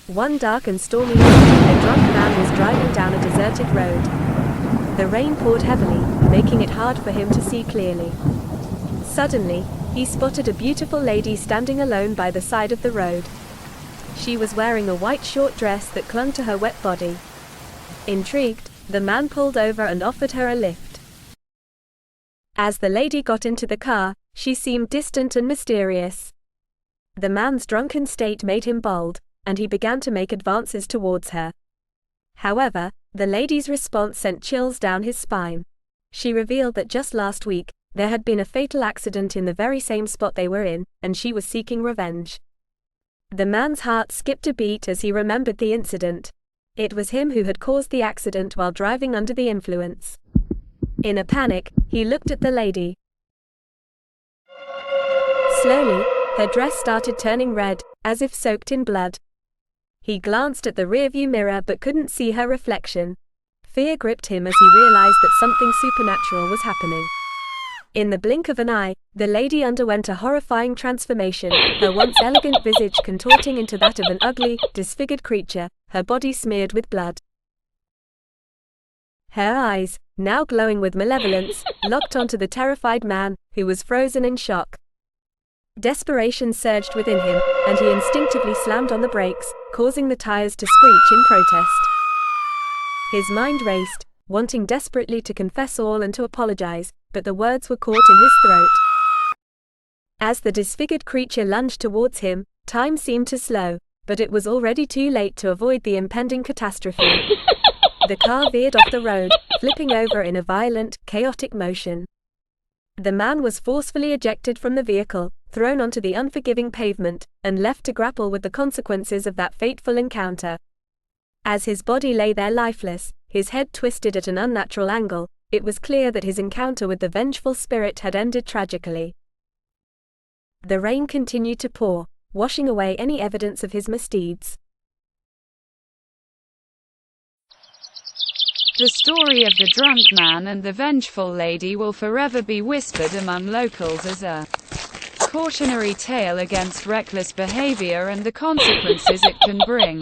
One dark and stormy evening, a drunk man was driving down a deserted road. The rain poured heavily, making it hard for him to see clearly. Suddenly, he spotted a beautiful lady standing alone by the side of the road. She was wearing a white short dress that clung to her wet body. Intrigued, the man pulled over and offered her a lift. As the lady got into the car, she seemed distant and mysterious. The man's drunken state made him bold, and he began to make advances towards her. However, the lady's response sent chills down his spine. She revealed that just last week, there had been a fatal accident in the very same spot they were in, and she was seeking revenge. The man's heart skipped a beat as he remembered the incident. It was him who had caused the accident while driving under the influence. In a panic, he looked at the lady. Slowly, her dress started turning red, as if soaked in blood. He glanced at the rearview mirror but couldn't see her reflection. Fear gripped him as he realized that something supernatural was happening. In the blink of an eye, the lady underwent a horrifying transformation, her once elegant visage contorting into that of an ugly, disfigured creature, her body smeared with blood. Her eyes, now glowing with malevolence, locked onto the terrified man, who was frozen in shock. Desperation surged within him, and he instinctively slammed on the brakes, causing the tires to screech in protest. His mind raced, wanting desperately to confess all and to apologize, but the words were caught in his throat. As the disfigured creature lunged towards him, time seemed to slow, but it was already too late to avoid the impending catastrophe. The car veered off the road, flipping over in a violent, chaotic motion. The man was forcefully ejected from the vehicle, thrown onto the unforgiving pavement, and left to grapple with the consequences of that fateful encounter. As his body lay there lifeless, his head twisted at an unnatural angle, it was clear that his encounter with the vengeful spirit had ended tragically. The rain continued to pour, washing away any evidence of his misdeeds. The story of the drunk man and the vengeful lady will forever be whispered among locals as a cautionary tale against reckless behavior and the consequences it can bring.